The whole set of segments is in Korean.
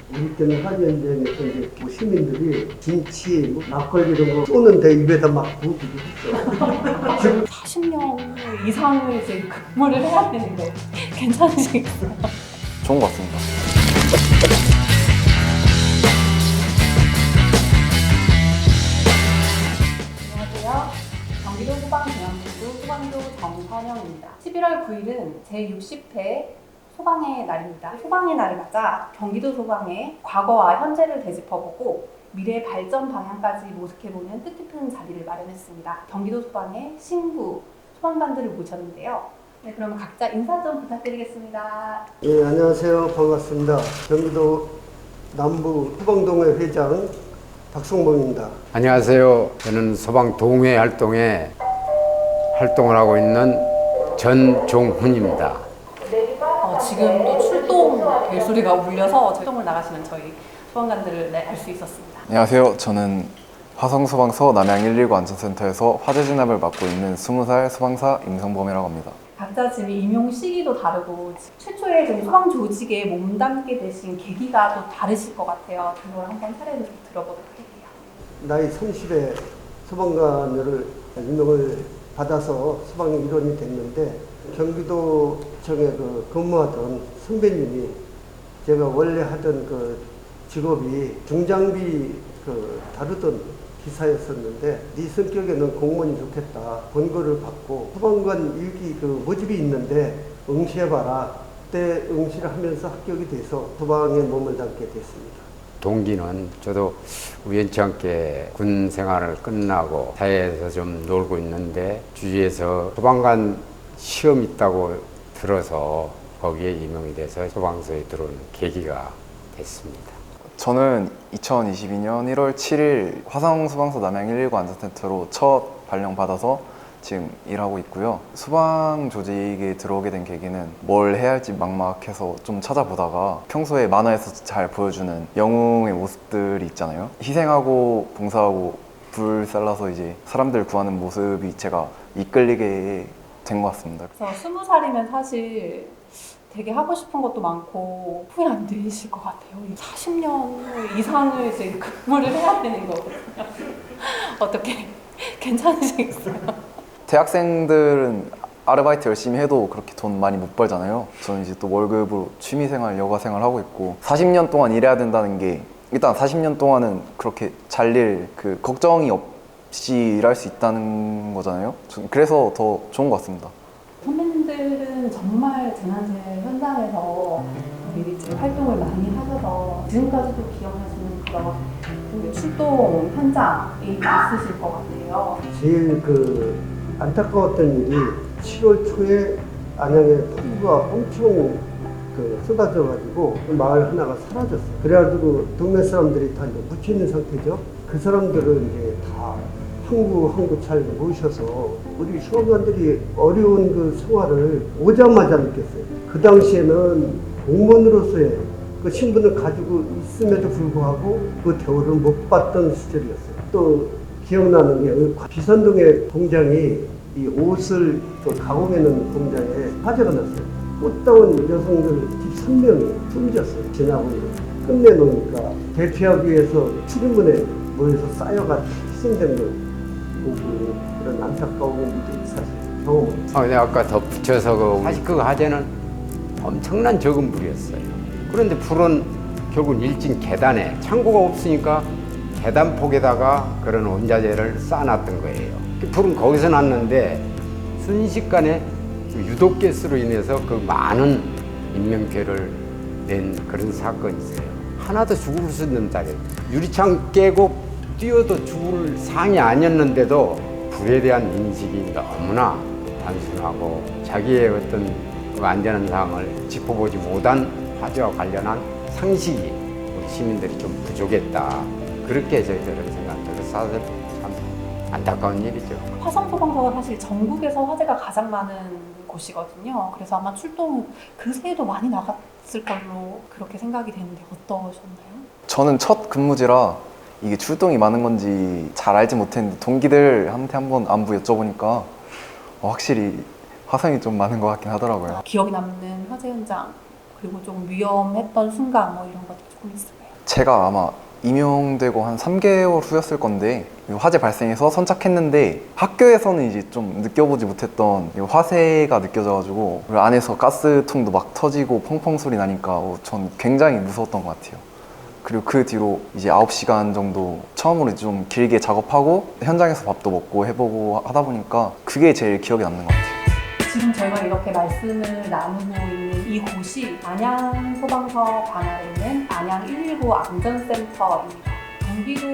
우리 때는 한연장에서 이제 뭐 시민들이 김치, 뭐 막걸리 이런 거 쏘는데 입에다 막 부어주고 했어. 지금 40년 이상을 이제 근무를 해야 되는데 괜찮으시겠어요? 좋은 것 같습니다. 안녕하세요. 경기도 소방대원부 소방조 정선영입니다. 11월 9일은 제60회 소방의 날입니다. 소방의 날을 맞아 경기도 소방의 과거와 현재를 되짚어보고 미래 발전 방향까지 모색해보는 뜻깊은 자리를 마련했습니다. 경기도 소방의 신구 소방관들을 모셨는데요. 네, 그러면 각자 인사 좀 부탁드리겠습니다. 예, 안녕하세요. 반갑습니다. 경기도 남부 소방동회 회장 박성봉입니다. 안녕하세요. 저는 소방동회 활동에 활동을 하고 있는 전종훈입니다. 지금 또 출동 벨소리가 울려서 출동을 나가시는 저희 소방관들을 알 수 있었습니다. 안녕하세요. 저는 화성소방서 남양119 안전센터에서 화재 진압을 맡고 있는 20살 소방사 임성범이라고 합니다. 각자 지금 임용 시기도 다르고 최초에 지금 소방 조직에 몸담게 되신 계기가 또 다르실 것 같아요. 그걸 한번 사례를 좀 들어보도록 할게요. 나이 30에 소방관으로 임명을 받아서 소방의 일원이 됐는데 경기도청에 근무하던 선배님이 제가 원래 하던 그 직업이 중장비 다루던 기사였었는데 네 성격에는 공무원이 좋겠다. 권고를 받고 소방관 일기 모집이 있는데 응시해봐라. 그때 응시를 하면서 합격이 돼서 소방에 몸을 담게 됐습니다. 동기는 저도 우연치 않게 군 생활을 끝나고 사회에서 좀 놀고 있는데 주위에서 소방관 시험 있다고 들어서 거기에 임용이 돼서 소방서에 들어오는 계기가 됐습니다. 저는 2022년 1월 7일 화성소방서 남양119 안전센터로 첫 발령받아서 지금 일하고 있고요. 소방 조직에 들어오게 된 계기는 뭘 해야 할지 막막해서 좀 찾아보다가 평소에 만화에서 잘 보여주는 영웅의 모습들이 있잖아요. 희생하고 봉사하고 불살라서 이제 사람들 구하는 모습이 제가 이끌리게 된 것 같습니다. 그래서 20살이면 사실 되게 하고 싶은 것도 많고 후회 안 되실 것 같아요. 40년 이상을 이제 근무를 해야 되는 거거든요. 어떻게 괜찮으시겠어요? 대학생들은 아르바이트 열심히 해도 그렇게 돈 많이 못 벌잖아요. 저는 이제 또 월급으로 취미생활, 여가생활 하고 있고 40년 동안 일해야 된다는 게 일단 40년 동안은 그렇게 잘릴 걱정이 없이 일할 수 있다는 거잖아요. 그래서 더 좋은 것 같습니다. 선배님들은 정말 재난재해 현장에서 미리 이제 활동을 많이 하셔서 지금까지도 기억하시는 그런 출동 현장이 있으실 것 같아요. 제일 안타까웠던 일이 7월 초에 안양에 폭우가 엄청 쏟아져가지고 마을 하나가 사라졌어요. 그래가지고 동네 사람들이 다 이제 묻혀 있는 상태죠. 그 사람들을 이제 다 항구 잘 모셔서 우리 소방관들이 어려운 생활을 오자마자 느꼈어요. 그 당시에는 공무원으로서의 그 신분을 가지고 있음에도 불구하고 그 대우를 못 받던 시절이었어요. 또 기억나는 게 비산동의 공장이 이 옷을 가공해놓은 공장에 화재가 났어요. 꽃다운 여성들 13명이 숨졌어요. 지나고 끝내놓으니까 대피하기 위해서 출입문에 모여서 쌓여가 희생된 걸 보고 그런 안타까운 일들이 사실 경험했어요. 내가 아까 덧붙여서 사실 그 화재는 엄청난 적은 불이었어요. 그런데 불은 결국 1층 계단에 창고가 없으니까 계단폭에다가 그런 원자재를 쌓아놨던 거예요. 불은 거기서 났는데 순식간에 유독가스로 인해서 그 많은 인명피해를 낸 그런 사건이 있어요. 하나도 죽을 수 있는 자리, 유리창 깨고 뛰어도 죽을 상이 아니었는데도 불에 대한 인식이 너무나 단순하고 자기의 어떤 그 안전한 사항을 짚어보지 못한 화재와 관련한 상식이 우리 시민들이 좀 부족했다. 그렇게 저희들은 생각합니다. 사실 참 안타까운 일이죠. 화성소방서가 사실 전국에서 화재가 가장 많은 곳이거든요. 그래서 아마 출동 그 새에도 많이 나갔을 걸로 그렇게 생각이 되는데 어떠셨나요? 저는 첫 근무지라 이게 출동이 많은 건지 잘 알지 못했는데 동기들한테 한번 안부 여쭤보니까 확실히 화상이 좀 많은 것 같긴 하더라고요. 기억에 남는 화재 현장 그리고 좀 위험했던 순간 뭐 이런 것도 조금 있어요. 제가 아마 임용되고 한 3개월 후였을 건데 화재 발생해서 선착했는데 학교에서는 이제 좀 느껴보지 못했던 이 화재가 느껴져가지고 그리고 안에서 가스통도 막 터지고 펑펑 소리 나니까 전 굉장히 무서웠던 것 같아요. 그리고 그 뒤로 이제 9시간 정도 처음으로 좀 길게 작업하고 현장에서 밥도 먹고 해보고 하다 보니까 그게 제일 기억에 남는 것 같아요. 지금 저희가 이렇게 말씀을 나누고 있는 이곳이 안양 소방서 관할에 있는 안양 119 안전센터입니다. 경기도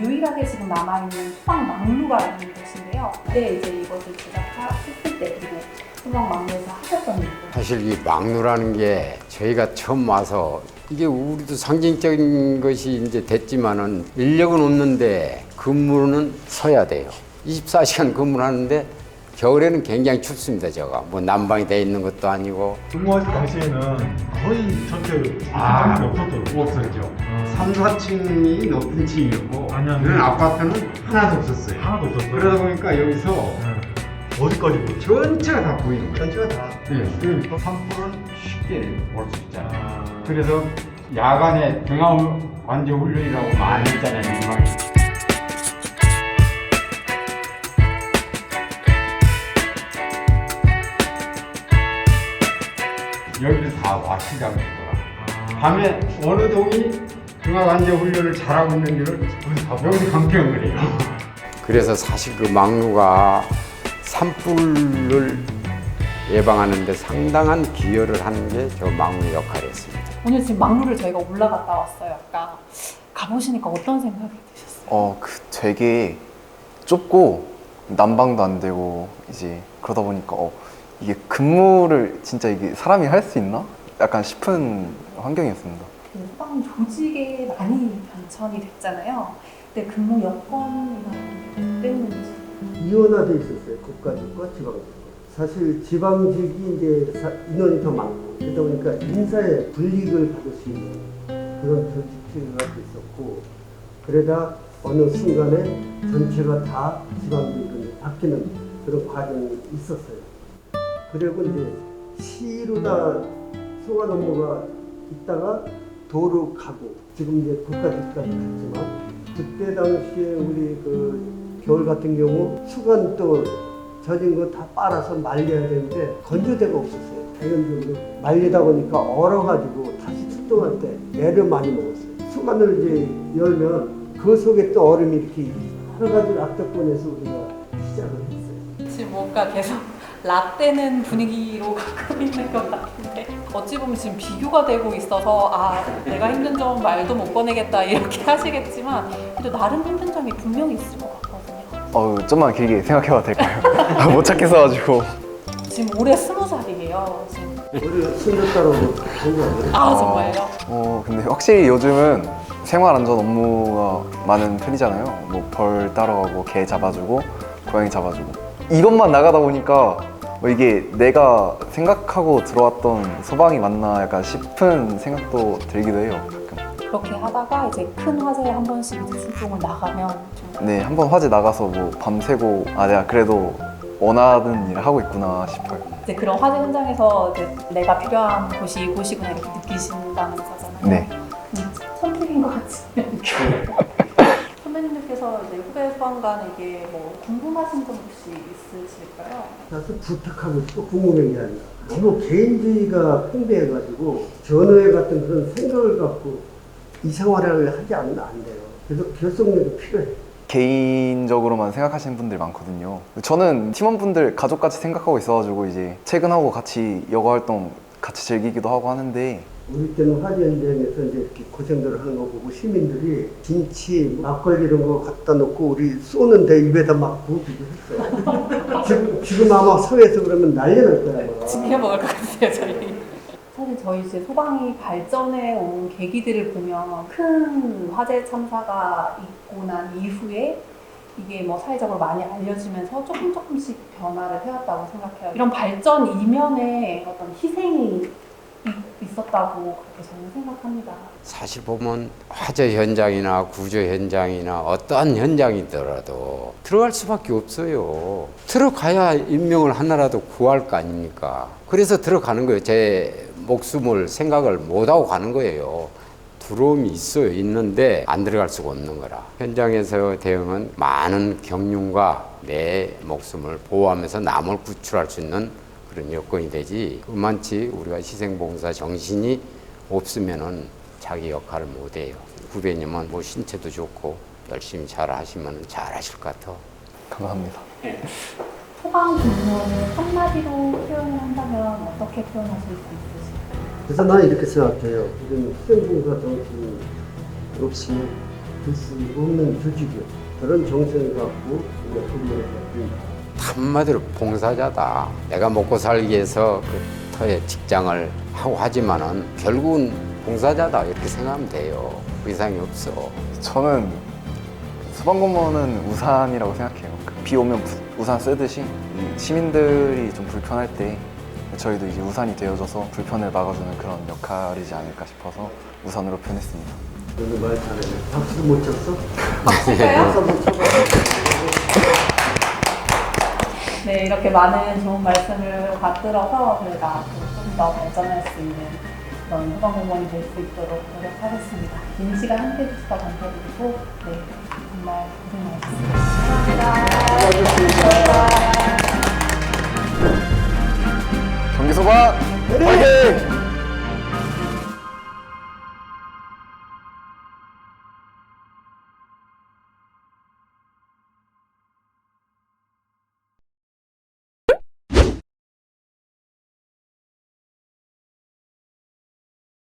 유일하게 지금 남아있는 소방 막루가 있는 곳인데요. 그때 이제 이것을 제작했을 때 그리고 소방 막루에서 하셨던 일들. 사실 이 막루라는 게 저희가 처음 와서 이게 우리도 상징적인 것이 이제 됐지만은 인력은 없는데 근무는 서야 돼요. 24시간 근무를 하는데 겨울에는 굉장히 춥습니다. 제가 뭐 난방이 돼 있는 것도 아니고 근무하실 당시에는 거의 전체 사람이 없었더라고요. 없었죠. 3, 4층이 높은 층이었고 안양 그런 아파트는 하나도 없었어요. 하나도 없었어요. 그러다 보니까 여기서 네. 어디까지 보였죠? 전체가 다 보이는 거예요. 전체가 다 네. 산불은 쉽게 볼 수 있잖아요. 아, 그래서 야간에 등하원 관저 훈련이라고 많이 했잖아요. 민방위. 여기를 다 와시장을 했더라. 밤에 어느 동이 등하관저 훈련을 잘하고 있는지를 여기서 감평을 해요. 그래서 사실 그 막루가 산불을 예방하는 데 상당한 기여를 하는 게 저 막루 역할이었습니다. 오늘 지금 막루를 저희가 올라갔다 왔어요. 아까 가보시니까 어떤 생각이 드셨어요? 되게 좁고 난방도 안 되고 이제 그러다 보니까 이게 근무를 진짜 이게 사람이 할 수 있나? 약간 싶은 환경이었습니다. 그 소방 조직에 많이 변천이 됐잖아요. 근데 근무 여건이나 이런 게 때문인지. 이원화돼 있었어요. 국가직과 지방직. 사실 지방직이 이제 인원이 더 많고 그러다 보니까 인사의 불이익을 받을 수 있는 그런 조직체가 있었고 그러다 어느 순간에 전체가 다 지방직으로 바뀌는 그런 과정이 있었어요. 그리고 이제 시로다 소관 업무가 있다가 도로 가고 지금 이제 국가직까지 갔지만 그때 당시에 우리 그 겨울 같은 경우 수관 또 젖은 거 다 빨아서 말려야 되는데 건조대가 없었어요. 자연적으로 말리다 보니까 얼어가지고 다시 출동할 때 애를 많이 먹었어요. 수관을 이제 열면 그 속에 또 얼음이 이렇게 여러 가지 악덕권에서 우리가 시작을 했어요. 지금 뭔가 계속 라떼는 분위기로 가고 있는 것 같은데 어찌 보면 지금 비교가 되고 있어서 내가 힘든 점 말도 못 꺼내겠다 이렇게 하시겠지만 그래도 나름 힘든 점이 분명히 있을 것 같거든요. 좀만 길게 생각해봐도 될까요? 못 찾겠어가지고. 지금 올해 20살이에요. 지금. 우리 손녀딸하고 공부하고 정말요? 근데 확실히 요즘은 생활안전 업무가 많은 편이잖아요. 뭐 벌 따라가고 개 잡아주고 고양이 잡아주고 이것만 나가다 보니까 이게 내가 생각하고 들어왔던 소방이 맞나 약간 싶은 생각도 들기도 해요. 가끔. 그렇게 하다가 이제 큰 화재에 한 번씩 이제 출동을 나가면 좀 네, 한번 화재 나가서 뭐 밤새고 내가 그래도 원하는 일을 하고 있구나 싶어요. 이제 그런 화재 현장에서 이제 내가 필요한 곳이 이곳이구나 이렇게 느끼신다는 거잖아요. 네. 선택인 것 같지는 선배님들께서 이제 후배 소방관에게 뭐 궁금하신 점 혹시 있으실까요? 그래서 부탁하고 싶고 궁금한 게 아니라 너무 개인주의가 팽배해가지고 전후에 같은 그런 생각을 갖고 이 생활을 하지 않으면 안 돼요. 그래서 결속력이 필요해요. 개인적으로만 생각하시는 분들이 많거든요. 저는 팀원분들 가족같이 생각하고 있어가지고 이제 퇴근하고 같이 여가 활동 같이 즐기기도 하고 하는데 우리 때는 화재 현장에서 이제 이렇게 고생들을 하는 거 보고 시민들이 김치, 막걸리 이런 거 갖다 놓고 우리 쏘는데 입에다 막 부어주고 했어요. 지금 아마 사회에서 그러면 난리 날 거야. 아마. 지켜 먹을 것 같아요, 저희. 사실 저희 이제 소방이 발전해 온 계기들을 보면 큰 화재 참사가 있고 난 이후에 이게 뭐 사회적으로 많이 알려지면서 조금씩 변화를 해왔다고 생각해요. 이런 발전 이면에 어떤 희생이 있었다고 그렇게 저는 생각합니다. 사실 보면 화재 현장이나 구조 현장이나 어떠한 현장이더라도 들어갈 수밖에 없어요. 들어가야 인명을 하나라도 구할 거 아닙니까? 그래서 들어가는 거예요. 제 목숨을 생각을 못하고 가는 거예요. 두려움이 있는데 안 들어갈 수가 없는 거라. 현장에서 대응은 많은 경륜과 내 목숨을 보호하면서 남을 구출할 수 있는 그런 여건이 되지, 그만치 우리가 희생봉사 정신이 없으면은 자기 역할을 못해요. 후배님은 뭐 신체도 좋고 열심히 잘 하시면 잘 하실 것 같아. 감사합니다. 소방 공무원을 한마디로 표현을 한다면 어떻게 표현하실 수 있으실까요? 그래서 나는 이렇게 생각해요. 이런 희생봉사 정신 없이는 될 수 없는 조직이요. 그런 정신을 갖고 우리가 근무를 해야 됩니다. 한마디로 봉사자다. 내가 먹고 살기 위해서 그 터에 직장을 하고 하지만은 결국은 봉사자다 이렇게 생각하면 돼요. 그 이상이 없어. 저는 소방공무원은 우산이라고 생각해요. 비 오면 우산 쓰듯이 이 시민들이 좀 불편할 때 저희도 이제 우산이 되어줘서 불편을 막아주는 그런 역할이지 않을까 싶어서 우산으로 표현했습니다. 오늘 말 잘해. 박수도 못 쳤어? 맞을까요? 박수 못 쳐봐. 네, 이렇게 많은 좋은 말씀을 받들어서 저희가 앞으로 좀 더 발전할 수 있는 그런 소방공무원이 될 수 있도록 노력하겠습니다. 긴 시간 함께 해주셔서 감사드리고, 네, 정말 고생 많으셨습니다. 감사합니다. 수고하셨습니다.